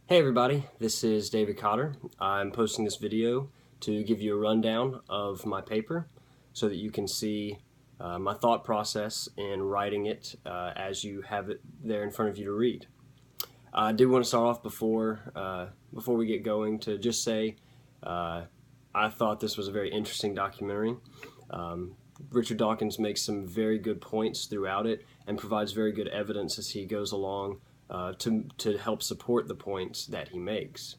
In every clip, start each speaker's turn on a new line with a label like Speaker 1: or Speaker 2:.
Speaker 1: Hey everybody, this is David Cotter. I'm posting this video to give you a rundown of my paper so that you can see my thought process in writing it as you have it there in front of you to read. I did want to start off before we get going to just say I thought this was a very interesting documentary. Richard Dawkins makes some very good points throughout it and provides very good evidence as he goes along to help support the points that he makes.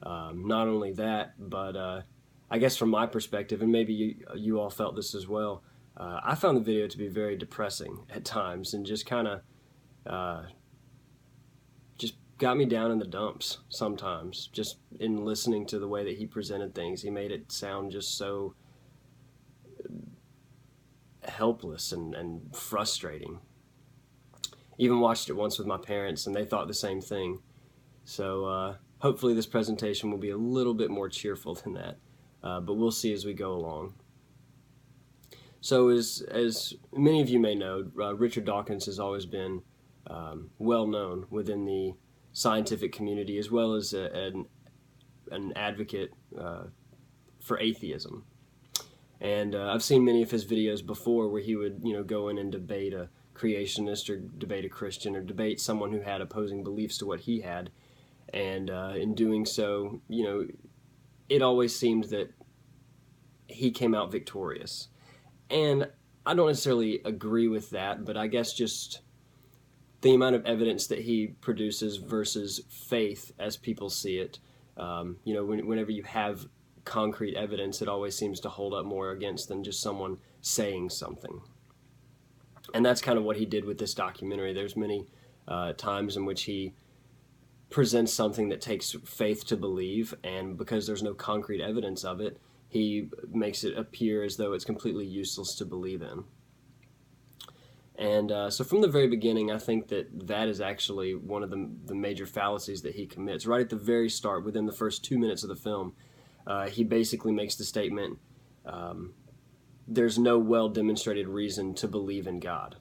Speaker 1: Not only that, but I guess from my perspective, and maybe you all felt this as well, I found the video to be very depressing at times and just kind of just got me down in the dumps sometimes. Just in listening to the way that he presented things, he made it sound just so helpless and frustrating. Even watched it once with my parents, and they thought the same thing. So hopefully this presentation will be a little bit more cheerful than that, but we'll see as we go along. So as many of you may know, Richard Dawkins has always been well known within the scientific community, as well as an advocate for atheism. And I've seen many of his videos before where he would, go in and debate a creationist or debate a Christian or debate someone who had opposing beliefs to what he had. And in doing so, it always seemed that he came out victorious. And I don't necessarily agree with that, but I guess just the amount of evidence that he produces versus faith as people see it, whenever you have concrete evidence, it always seems to hold up more against than just someone saying something. And that's kind of what he did with this documentary. There's many times in which he presents something that takes faith to believe, and because there's no concrete evidence of it, he makes it appear as though it's completely useless to believe in. And so from the very beginning, I think that is actually one of the major fallacies that he commits. Right at the very start, within the first 2 minutes of the film, he basically makes the statement, there's no well-demonstrated reason to believe in God.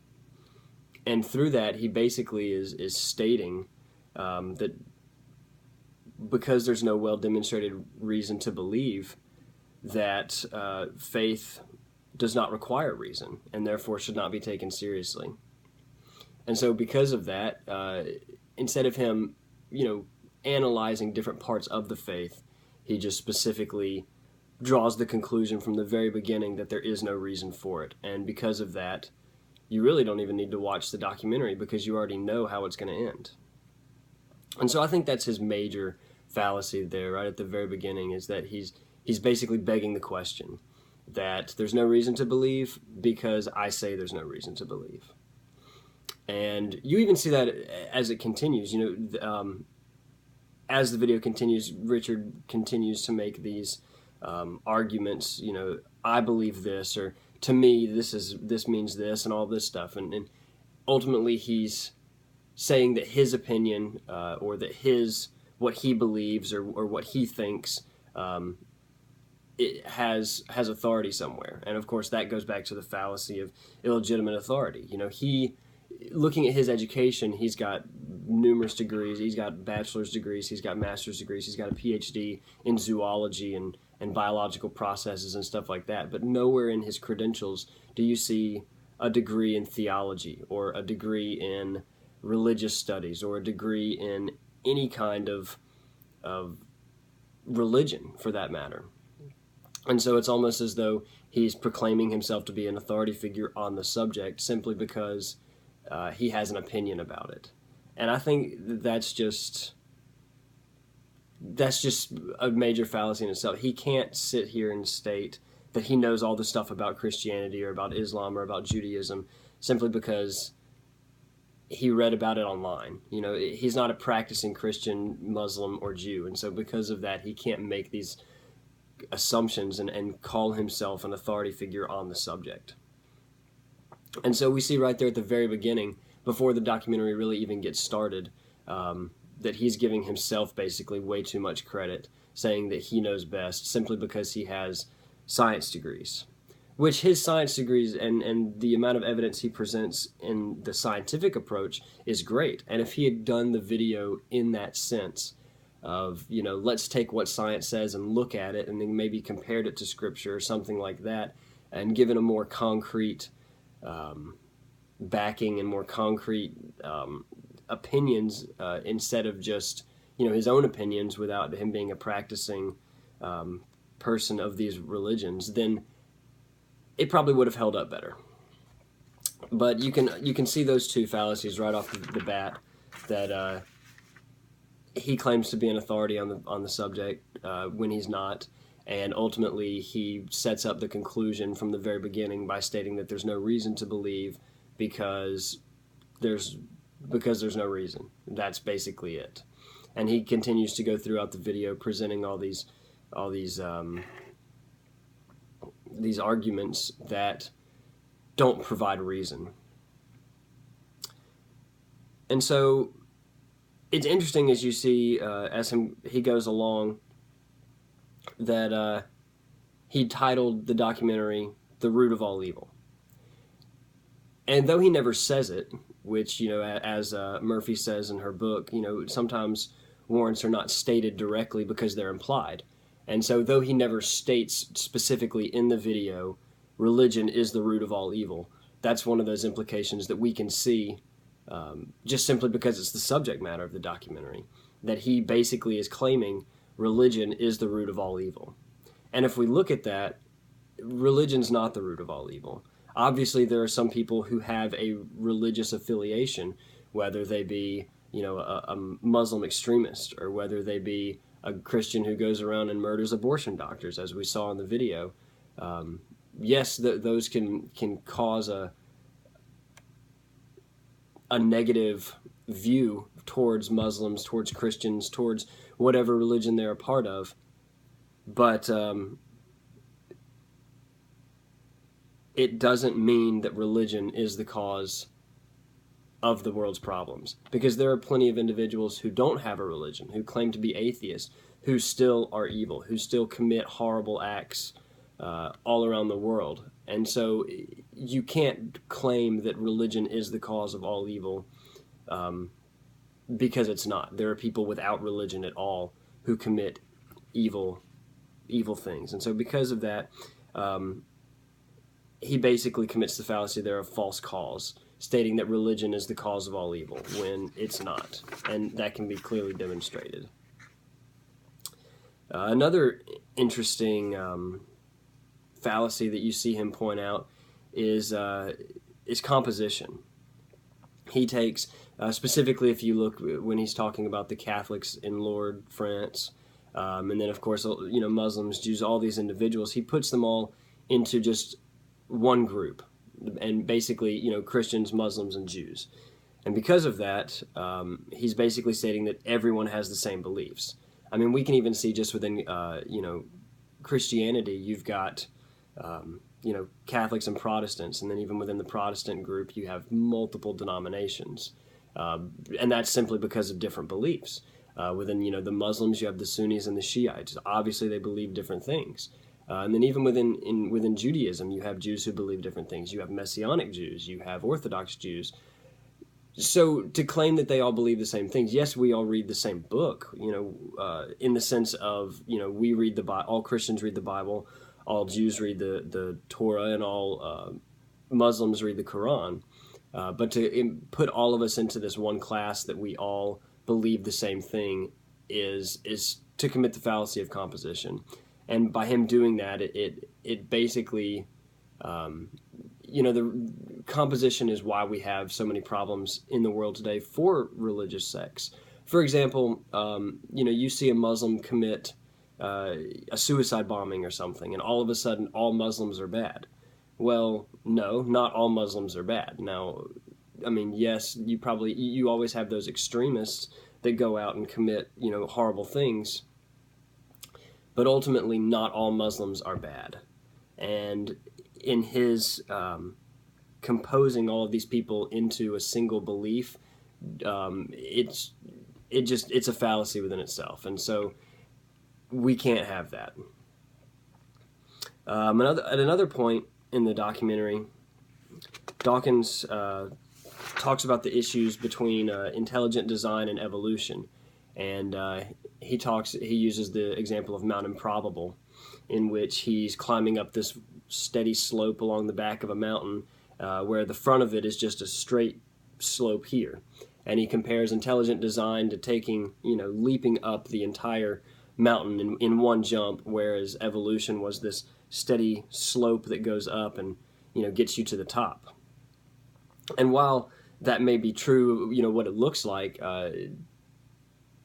Speaker 1: And through that, he basically is stating that because there's no well-demonstrated reason to believe, that faith does not require reason and therefore should not be taken seriously. And so because of that, instead of him, analyzing different parts of the faith, he just specifically draws the conclusion from the very beginning that there is no reason for it. And because of that, you really don't even need to watch the documentary because you already know how it's going to end. And so I think that's his major fallacy there right at the very beginning, is that he's basically begging the question that there's no reason to believe because I say there's no reason to believe. And you even see that as it continues, as the video continues, Richard continues to make these arguments, I believe this, or to me this means this, and all this stuff, and ultimately he's saying that his opinion or that what he believes or what he thinks it has authority somewhere. And of course that goes back to the fallacy of illegitimate authority. Looking at his education, he's got numerous degrees. He's got bachelor's degrees, he's got master's degrees, he's got a PhD in zoology and biological processes and stuff like that. But nowhere in his credentials do you see a degree in theology or a degree in religious studies or a degree in any kind of religion, for that matter. And so it's almost as though he's proclaiming himself to be an authority figure on the subject simply because he has an opinion about it. And I think that's just a major fallacy in itself. He can't sit here and state that he knows all the stuff about Christianity or about Islam or about Judaism simply because he read about it online. He's not a practicing Christian, Muslim, or Jew, and so because of that, he can't make these assumptions and call himself an authority figure on the subject. And so we see right there at the very beginning, before the documentary really even gets started, that he's giving himself basically way too much credit, saying that he knows best simply because he has science degrees. Which his science degrees and the amount of evidence he presents in the scientific approach is great. And if he had done the video in that sense, of, let's take what science says and look at it and then maybe compared it to Scripture or something like that, and given a more concrete backing and more concrete opinions instead of just his own opinions without him being a practicing person of these religions, then it probably would have held up better. But you can see those two fallacies right off the bat, that he claims to be an authority on the subject when he's not, and ultimately he sets up the conclusion from the very beginning by stating that there's no reason to believe because there's no reason. That's basically it. And he continues to go throughout the video presenting all these arguments that don't provide reason. And so it's interesting as you see as he goes along that he titled the documentary "The Root of All Evil." And though he never says it, which, as Murphy says in her book, sometimes warrants are not stated directly because they're implied. And so though he never states specifically in the video, religion is the root of all evil, that's one of those implications that we can see just simply because it's the subject matter of the documentary, that he basically is claiming religion is the root of all evil. And if we look at that, religion's not the root of all evil. Obviously, there are some people who have a religious affiliation, whether they be, a Muslim extremist, or whether they be a Christian who goes around and murders abortion doctors, as we saw in the video. Yes, those can cause a negative view towards Muslims, towards Christians, towards whatever religion they're a part of, but it doesn't mean that religion is the cause of the world's problems, because there are plenty of individuals who don't have a religion, who claim to be atheists, who still are evil, who still commit horrible acts all around the world. And so you can't claim that religion is the cause of all evil because it's not. There are people without religion at all who commit evil things. And so because of that, he basically commits the fallacy there of false cause, stating that religion is the cause of all evil when it's not. And that can be clearly demonstrated. Another interesting fallacy that you see him point out is composition. He takes, specifically if you look when he's talking about the Catholics in Lourdes, France, and then of course, Muslims, Jews, all these individuals, he puts them all into just one group, and basically, Christians, Muslims, and Jews. And because of that, he's basically stating that everyone has the same beliefs. I mean, we can even see just within, Christianity, you've got, Catholics and Protestants, and then even within the Protestant group, you have multiple denominations. And that's simply because of different beliefs. Within, the Muslims, you have the Sunnis and the Shiites. Obviously, they believe different things. And then even within Judaism, you have Jews who believe different things. You have Messianic Jews. You have Orthodox Jews. So to claim that they all believe the same things, yes, we all read the same book, in the sense of, we read the Bible, all Christians read the Bible, all Jews read the Torah, and all Muslims read the Quran. But to put all of us into this one class that we all believe the same thing is to commit the fallacy of composition. And by him doing that, it basically, the composition is why we have so many problems in the world today for religious sects. For example, you see a Muslim commit a suicide bombing or something, and all of a sudden all Muslims are bad. Well, no, not all Muslims are bad. Now, I mean, yes, you always have those extremists that go out and commit, horrible things. But ultimately, not all Muslims are bad. And in his composing all of these people into a single belief, it's a fallacy within itself. And so we can't have that. At another point in the documentary, Dawkins talks about the issues between intelligent design and evolution. And he uses the example of Mount Improbable, in which he's climbing up this steady slope along the back of a mountain, where the front of it is just a straight slope here. And he compares intelligent design to taking, leaping up the entire mountain in one jump, whereas evolution was this steady slope that goes up and, gets you to the top. And while that may be true, what it looks like,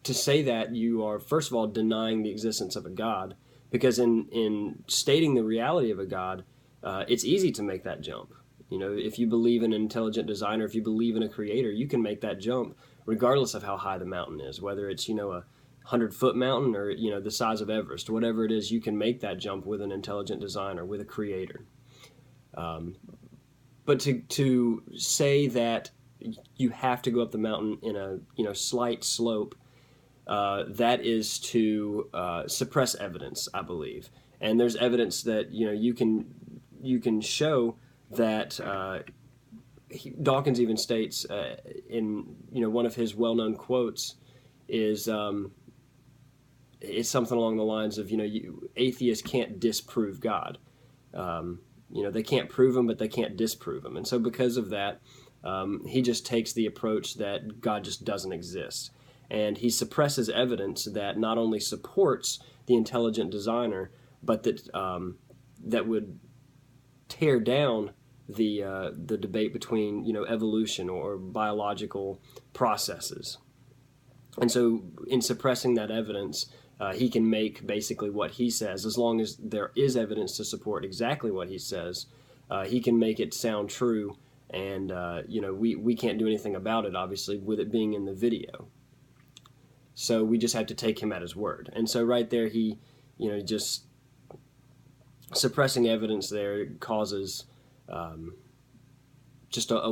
Speaker 1: to say that, you are, first of all, denying the existence of a God, because in stating the reality of a God, it's easy to make that jump. If you believe in an intelligent designer, if you believe in a creator, you can make that jump regardless of how high the mountain is, whether it's, a 100-foot mountain or, the size of Everest, whatever it is, you can make that jump with an intelligent designer, with a creator. But to say that you have to go up the mountain in a, slight slope, that is to suppress evidence, I believe. And there's evidence that, you can show that Dawkins even states in one of his well-known quotes is something along the lines of atheists can't disprove God. They can't prove him, but they can't disprove him. And so because of that, he just takes the approach that God just doesn't exist, and he suppresses evidence that not only supports the intelligent designer, but that would tear down the debate between evolution or biological processes. And so in suppressing that evidence, he can make basically what he says, as long as there is evidence to support exactly what he says, he can make it sound true, and we can't do anything about it, obviously, with it being in the video. So we just have to take him at his word. And so right there, he just suppressing evidence there causes just a